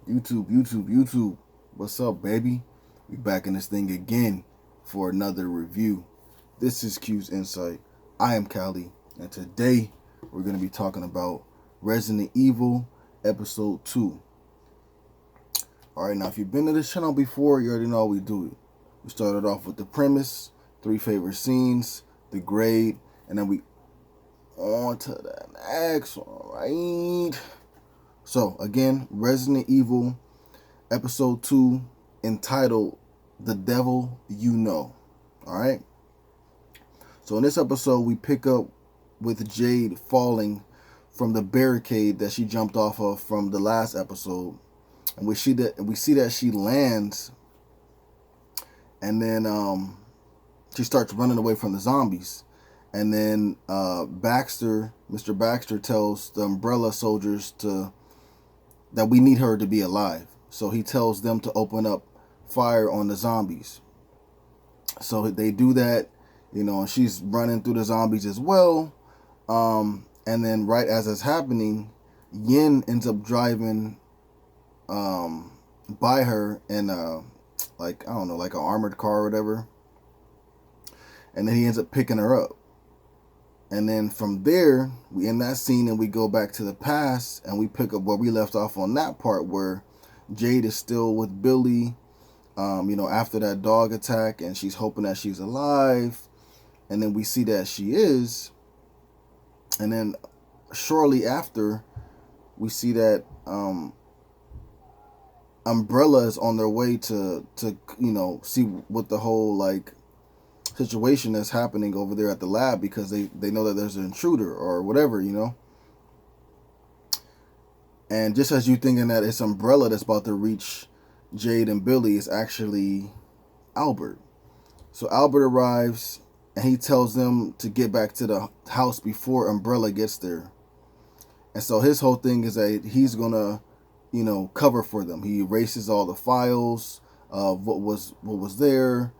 YouTube. What's up, baby? We back in this thing again for another review. This is Q's Insight. I am Callie, and today we're going to be talking about Resident Evil Episode 2. Alright, now if you've been to this channel before, you already know how we do it. We started off with the premise, 3 favorite scenes, the grade, and then we on to the next one, right? So, again, Resident Evil Episode 2, entitled The Devil You Know. Alright? So, in this episode, we pick up with Jade falling from the barricade that she jumped off of from the last episode. And we see that she lands, and then she starts running away from the zombies. And then Mr. Baxter tells the Umbrella soldiers that we need her to be alive. So he tells them to open up fire on the zombies. So they do that, and she's running through the zombies as well. And then right as it's happening, Yin ends up driving by her in like an armored car or whatever. And then he ends up picking her up. And then from there, we end that scene and we go back to the past and we pick up where we left off on that part where Jade is still with Billy, after that dog attack, and she's hoping that she's alive. And then we see that she is. And then shortly after, we see that Umbrella is on their way to see what the whole situation that's happening over there at the lab, because they know that there's an intruder or whatever, And just as you thinking that it's Umbrella that's about to reach Jade and Billy, it's actually Albert. So Albert arrives and he tells them to get back to the house before Umbrella gets there. And so his whole thing is that he's gonna, cover for them. He erases all the files of what was there.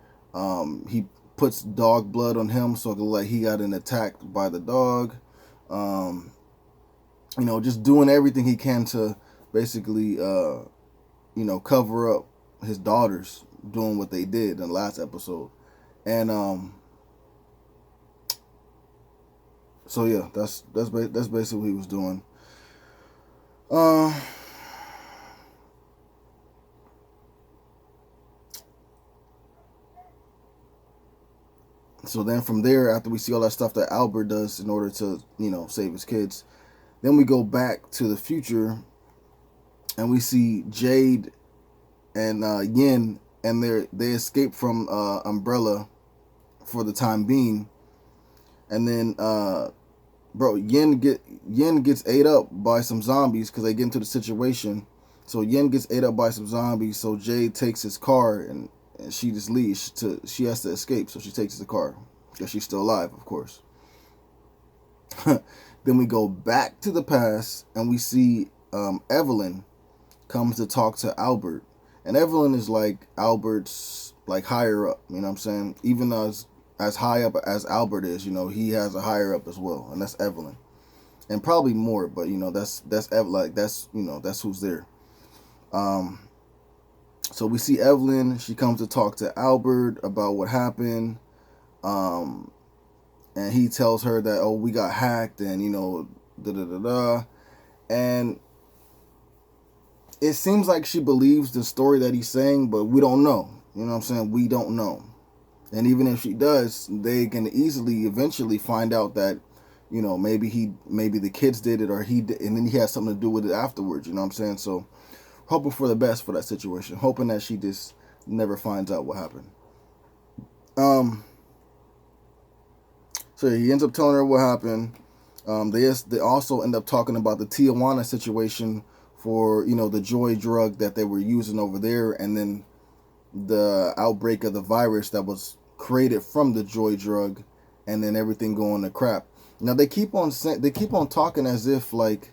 He puts dog blood on him, so like he got attacked by the dog. Just doing everything he can to basically, cover up his daughters doing what they did in the last episode. And so yeah, that's basically what he was doing. So then from there, after we see all that stuff that Albert does in order to, save his kids, then we go back to the future and we see Jade and Yin, and they escape from Umbrella for the time being. And then Yin gets ate up by some zombies because they get into the situation. So Yin gets ate up by some zombies, so Jade takes his car and she just leaves. She has to escape, so she takes the car because she's still alive, of course. Then we go back to the past and we see Evelyn comes to talk to Albert, and Evelyn is like Albert's higher up. You know what I'm saying? Even as high up as Albert is, he has a higher up as well, and that's Evelyn, and probably more. But that's Evelyn. That's who's there. So we see Evelyn. She comes to talk to Albert about what happened. And he tells her that, oh, we got hacked and, And it seems like she believes the story that he's saying, but we don't know. You know what I'm saying? We don't know. And even if she does, they can easily eventually find out that, maybe the kids did it or he did, and then he has something to do with it afterwards. You know what I'm saying? So hoping for the best for that situation. Hoping that she just never finds out what happened. So he ends up telling her what happened. They also end up talking about the Tijuana situation for, the joy drug that they were using over there, and then the outbreak of the virus that was created from the joy drug, and then everything going to crap. Now they keep on talking as if like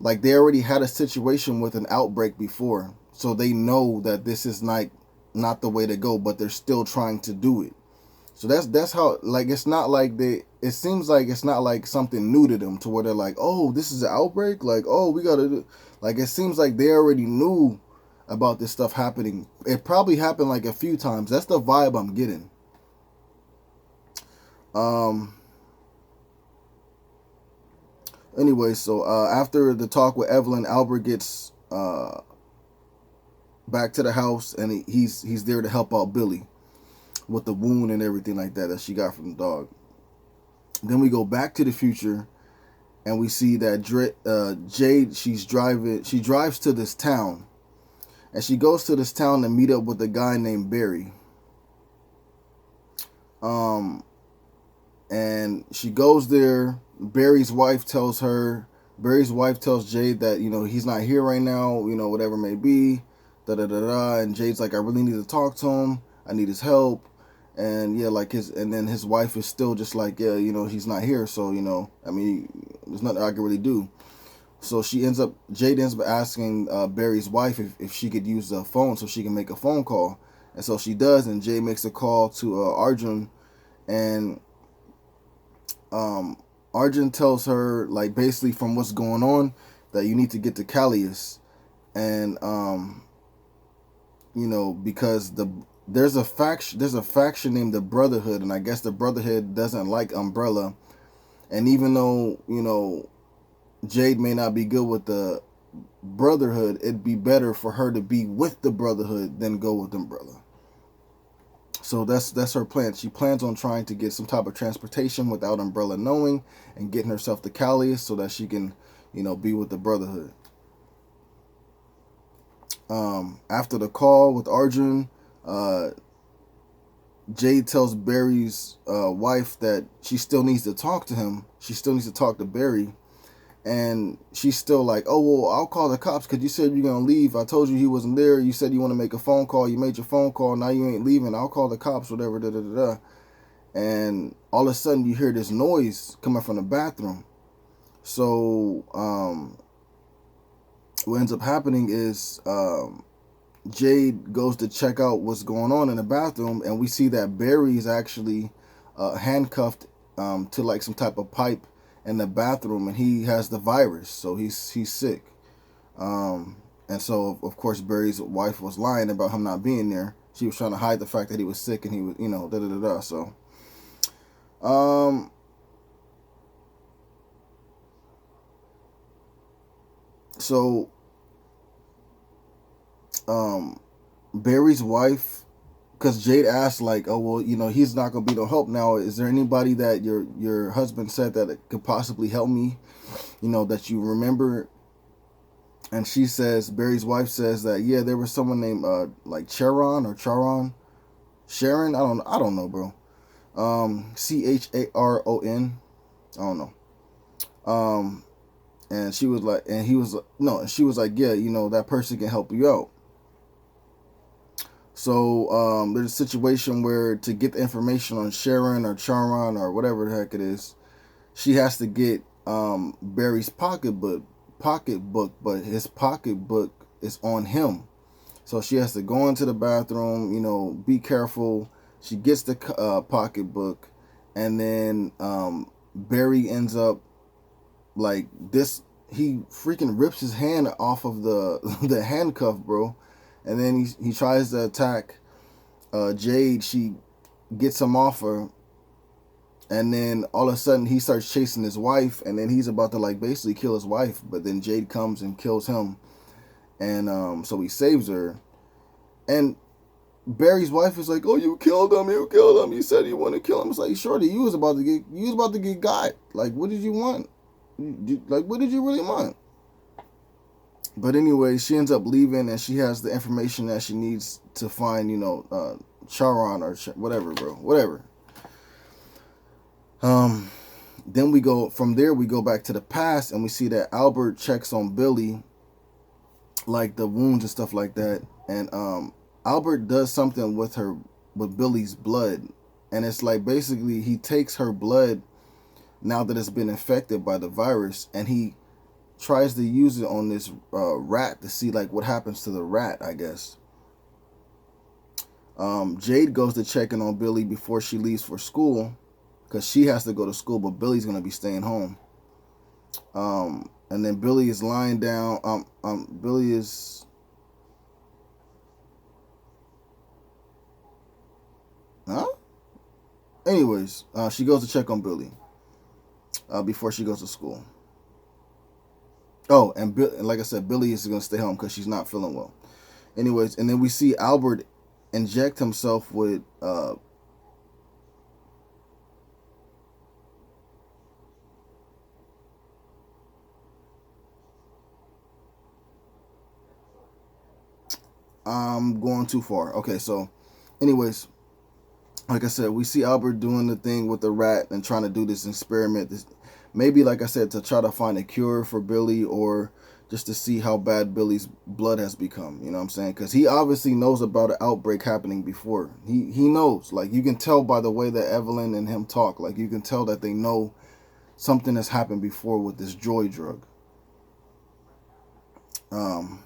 they already had a situation with an outbreak before, so they know that this is not the way to go, but they're still trying to do it. So that's how, like, it's not like they. It seems like it's not like something new to them, to where they're like, oh, this is an outbreak. Like, oh, we gotta do. Like, it seems like they already knew about this stuff happening. It probably happened like a few times. That's the vibe I'm getting. Um. Anyway, so after the talk with Evelyn, Albert gets back to the house, and he's there to help out Billy with the wound and everything like that she got from the dog. Then we go back to the future, and we see that Jade, she drives to this town, and she goes to this town to meet up with a guy named Barry. And she goes there. Barry's wife tells Jade that, he's not here right now, whatever it may be, da da da da. And Jade's like, I really need to talk to him. I need his help. And yeah, and then his wife is still just like, yeah, he's not here. So, I mean, there's nothing I can really do. So Jade ends up asking Barry's wife if she could use the phone so she can make a phone call. And so she does, and Jade makes a call to Arjun, and Arjun tells her, like, basically from what's going on, that you need to get to Callius, and because there's a faction named the Brotherhood, and I guess the Brotherhood doesn't like Umbrella, and even though Jade may not be good with the Brotherhood, it'd be better for her to be with the Brotherhood than go with Umbrella. So that's her plan. She plans on trying to get some type of transportation without Umbrella knowing, and getting herself to Callius so that she can, be with the Brotherhood. After the call with Arjun, Jade tells Barry's wife that she still needs to talk to him. She still needs to talk to Barry. And she's still like, oh, well, I'll call the cops because you said you're going to leave. I told you he wasn't there. You said you want to make a phone call. You made your phone call. Now you ain't leaving. I'll call the cops, whatever, da da da da. And all of a sudden you hear this noise coming from the bathroom. So what ends up happening is Jade goes to check out what's going on in the bathroom, and we see that Barry is actually handcuffed to like some type of pipe in the bathroom, and he has the virus, so he's sick. And so of course Barry's wife was lying about him not being there. She was trying to hide the fact that he was sick, and he was, da da da da. So Barry's wife, because Jade asked, like, oh, well, he's not gonna be no help now. Is there anybody that your husband said that could possibly help me, that you remember? And Barry's wife says that, yeah, there was someone named like Charon or Charon, Sharon. I don't know, bro. Charon. I don't know. And she was like, and he was no, and she was like, yeah, that person can help you out. So there's a situation where, to get the information on Sharon or Charon or whatever the heck it is, she has to get Barry's pocketbook, but his pocketbook is on him. So she has to go into the bathroom, be careful. She gets the pocketbook, and then Barry ends up like this. He freaking rips his hand off of the handcuff, bro. And then he tries to attack Jade. She gets him off her. And then all of a sudden he starts chasing his wife. And then he's about to like basically kill his wife. But then Jade comes and kills him. And so he saves her. And Barry's wife is like, oh, you killed him. You killed him. You said you want to kill him. It's like, shorty, you was about to get got. Like, what did you want? What did you really want? But anyway, she ends up leaving, and she has the information that she needs to find, Charon or whatever, bro. Whatever. Then we go back to the past, and we see that Albert checks on Billy, like the wounds and stuff like that. And Albert does something with Billy's blood. And it's like, basically, he takes her blood now that it's been infected by the virus, and he tries to use it on this rat to see like what happens to the rat, I guess. Jade goes to check in on Billy before she leaves for school because she has to go to school, but Billy's gonna be staying home. And then Billy is lying down. Billy is. Huh? Anyways, she goes to check on Billy before she goes to school. Oh, and like I said, Billy is gonna stay home because she's not feeling well. Anyways, and then we see Albert inject himself with I'm going too far. Okay, so anyways, like I said, we see Albert doing the thing with the rat and trying to do this experiment. Maybe, like I said, to try to find a cure for Billy or just to see how bad Billy's blood has become. You know what I'm saying? Because he obviously knows about an outbreak happening before. He knows. Like, you can tell by the way that Evelyn and him talk. Like, you can tell that they know something has happened before with this joy drug. Um,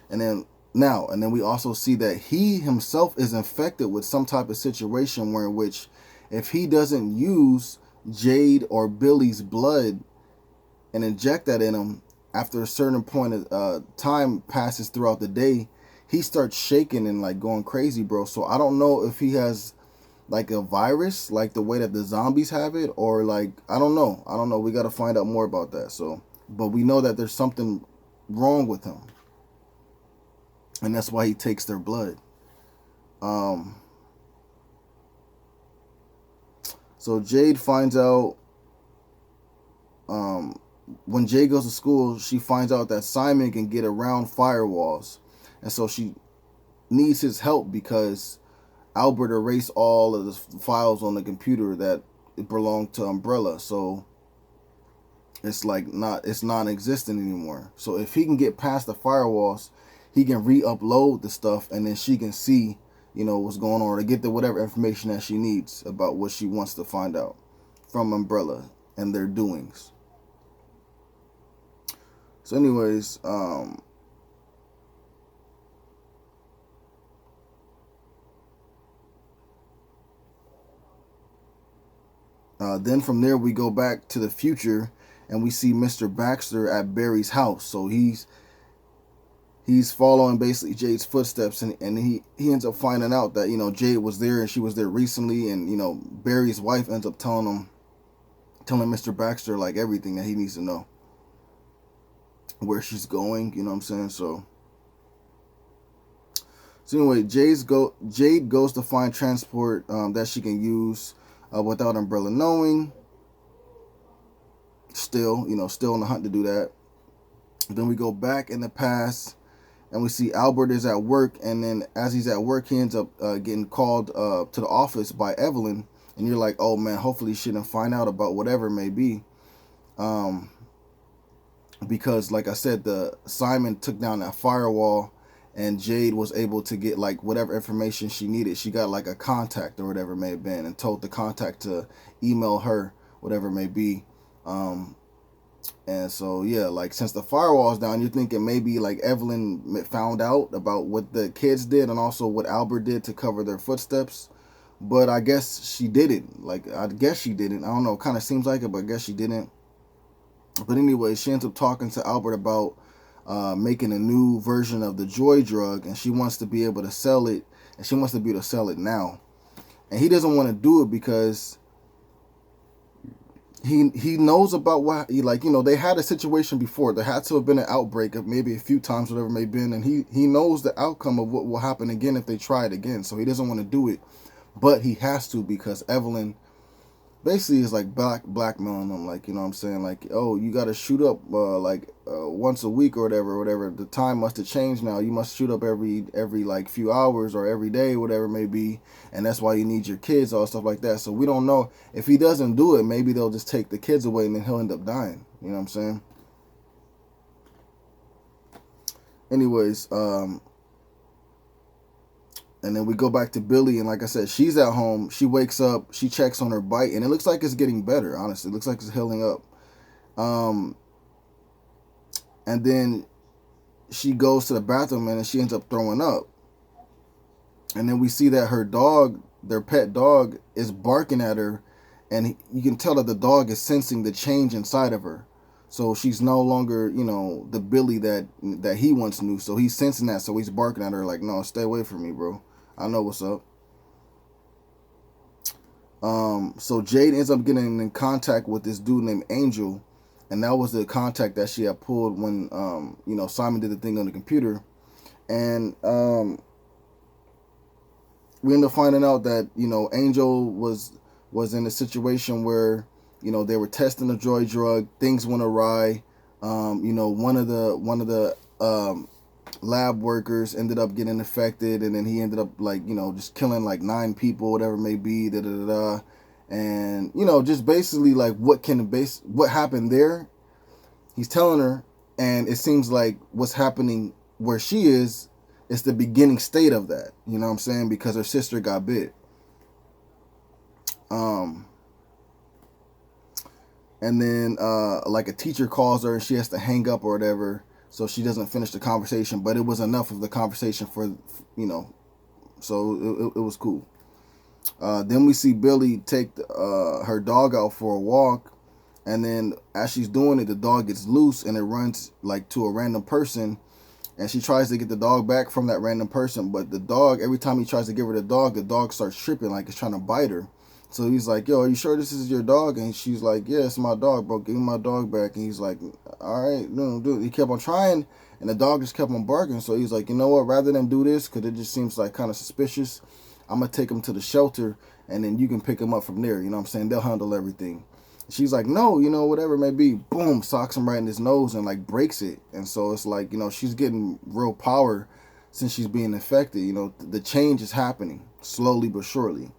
and then we also see that he himself is infected with some type of situation where in which if he doesn't use Jade or Billy's blood and inject that in him after a certain point of time passes throughout the day, he starts shaking and like going crazy, bro. So I don't know if he has like a virus, like the way that the zombies have it, or like I don't know. We got to find out more about that. So, but we know that there's something wrong with him, and that's why he takes their blood. Um, so Jade finds out um, when Jade goes to school, she finds out that Simon can get around firewalls, and so she needs his help because Albert erased all of the files on the computer that belonged to Umbrella. So it's like it's non-existent anymore. So if he can get past the firewalls, he can re-upload the stuff, and then she can see, what's going on, or to get the whatever information that she needs about what she wants to find out from Umbrella and their doings. So, anyways, then from there we go back to the future, and we see Mr. Baxter at Barry's house. So he's following basically Jade's footsteps, and he ends up finding out that Jade was there and she was there recently, and Barry's wife ends up telling Mr. Baxter like everything that he needs to know, where she's going. You know what I'm saying? So anyway, Jade goes to find transport that she can use without Umbrella knowing. Still in the hunt to do that. Then we go back in the past, and we see Albert is at work, and then as he's at work, he ends up getting called to the office by Evelyn, and you're like, oh man, hopefully she didn't find out about whatever it may be, because like I said, the Simon took down that firewall, and Jade was able to get like whatever information she needed. She got like a contact or whatever it may have been, and told the contact to email her whatever it may be. And so yeah, like since the firewall's down, you're thinking maybe like Evelyn found out about what the kids did and also what Albert did to cover their footsteps. But I guess she didn't. I don't know. It kind of seems like it, but I guess she didn't. But anyway, she ends up talking to Albert about making a new version of the joy drug, and she wants to be able to sell it, and she wants to be able to sell it now. And he doesn't want to do it because he knows about what they had a situation before. There had to have been an outbreak of maybe a few times, whatever it may have been, and he knows the outcome of what will happen again if they try it again. So he doesn't want to do it, but he has to because Evelyn basically is like blackmailing him, like, you know what I'm saying, like, oh, you got to shoot up once a week or whatever. The time must have changed now. You must shoot up every like few hours or every day, whatever it may be, and that's why you need your kids, all stuff like that. So we don't know if he doesn't do it. Maybe they'll just take the kids away and then he'll end up dying. You know what I'm saying? Anyways, and then we go back to Billy, and like I said, she's at home. She wakes up, she checks on her bite, and it looks like it's getting better, honestly. It looks like it's healing up. and then she goes to the bathroom and she ends up throwing up. And then we see that her dog, their pet dog, is barking at her, and you can tell that the dog is sensing the change inside of her. So she's no longer, the Billy that he once knew. So he's sensing that, so he's barking at her like, no, stay away from me, bro. I know what's up. So Jade ends up getting in contact with this dude named Angel, and that was the contact that she had pulled when, Simon did the thing on the computer. And we end up finding out that, Angel was in a situation where, they were testing the joy drug, things went awry. One of the lab workers ended up getting infected, and then he ended up just killing 9 people, whatever it may be, and just basically what happened there. He's telling her, and it seems like what's happening where she is the beginning state of that. You know what I'm saying? Because her sister got bit. And then a teacher calls her and she has to hang up or whatever, so she doesn't finish the conversation. But it was enough of the conversation for, so it was cool. Then we see Billy take her dog out for a walk, and then as she's doing it, the dog gets loose and it runs to a random person, and she tries to get the dog back from that random person. But the dog, every time he tries to give her the dog starts tripping like it's trying to bite her. So he's like, yo, are you sure this is your dog? And she's like, yeah, it's my dog, bro. Give me my dog back. And he's like, all right, no, dude. He kept on trying, and the dog just kept on barking. So he's like, you know what? Rather than do this, because it just seems kind of suspicious, I'm going to take him to the shelter, and then you can pick him up from there. You know what I'm saying? They'll handle everything. She's like, no, whatever it may be. Boom, socks him right in his nose and breaks it. And so it's she's getting real power since she's being infected. The change is happening slowly but surely.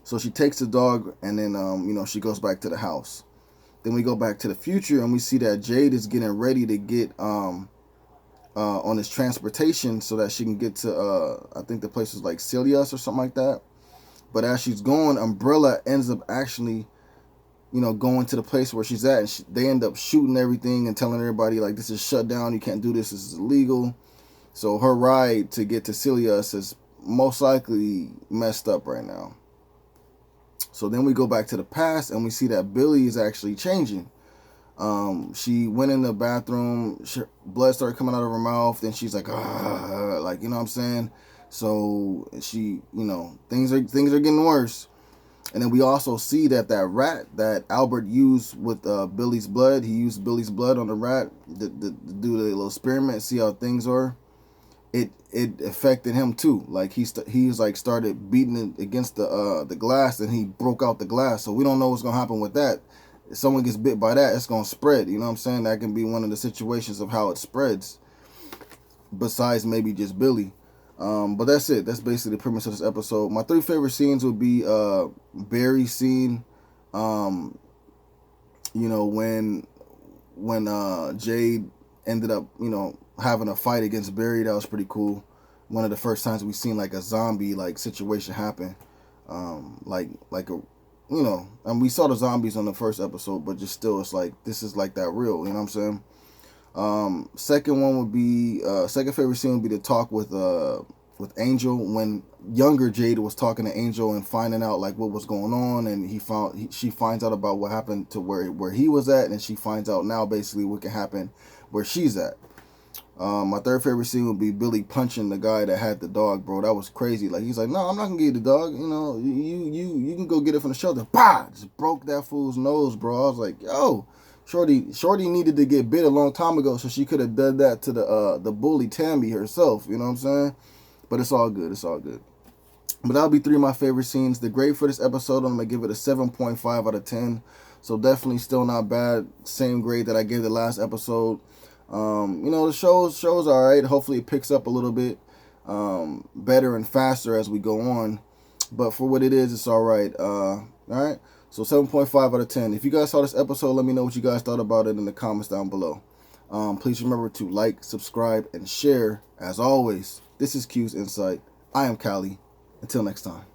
So she takes the dog, and then, she goes back to the house. Then we go back to the future, and we see that Jade is getting ready to get on this transportation so that she can get to, I think the place was Celius or something like that. But as she's going, Umbrella ends up actually, going to the place where she's at, and they end up shooting everything and telling everybody, this is shut down, you can't do this, this is illegal. So her ride to get to Celius is most likely messed up right now. So then we go back to the past, and we see that Billy is actually changing. She went in the bathroom, blood started coming out of her mouth, then she's like, you know what I'm saying? So she, things are getting worse. And then we also see that rat that Albert used with Billy's blood, he used Billy's blood on the rat to do the little experiment, see how things are. It affected him too. He was started beating it against the glass, and he broke out the glass. So we don't know what's gonna happen with that. If someone gets bit by that, it's gonna spread. You know what I'm saying? That can be one of the situations of how it spreads. Besides maybe just Billy. But that's it. That's basically the premise of this episode. My 3 favorite scenes would be Barry's scene. When Jade ended up, having a fight against Barry. That was pretty cool. One of the first times we seen a zombie situation happen. And we saw the zombies on the first episode, but just still, it's this is that real. You know what I'm saying? Second one would be second favorite scene would be the talk with Angel, when younger Jade was talking to Angel and finding out what was going on, and she finds out about what happened to where he was at, and she finds out now basically what can happen where she's at. My third favorite scene would be Billy punching the guy that had the dog, bro. That was crazy. He's like, no, I'm not gonna give you the dog. You can go get it from the shelter. Bah! Just broke that fool's nose, bro. I was like, yo, Shorty needed to get bit a long time ago, so she could have done that to the bully Tammy herself. You know what I'm saying? But it's all good. It's all good. But that'll be 3 of my favorite scenes. The grade for this episode, I'm gonna give it a 7.5 out of 10. So definitely still not bad. Same grade that I gave the last episode. The show's all right. Hopefully it picks up a little bit better and faster as we go on. But for what it is, it's all right. All right. So 7.5 out of 10. If you guys saw this episode, let me know what you guys thought about it in the comments down below. Please remember to like, subscribe, and share. As always, this is Q's Insight. I am Callie. Until next time.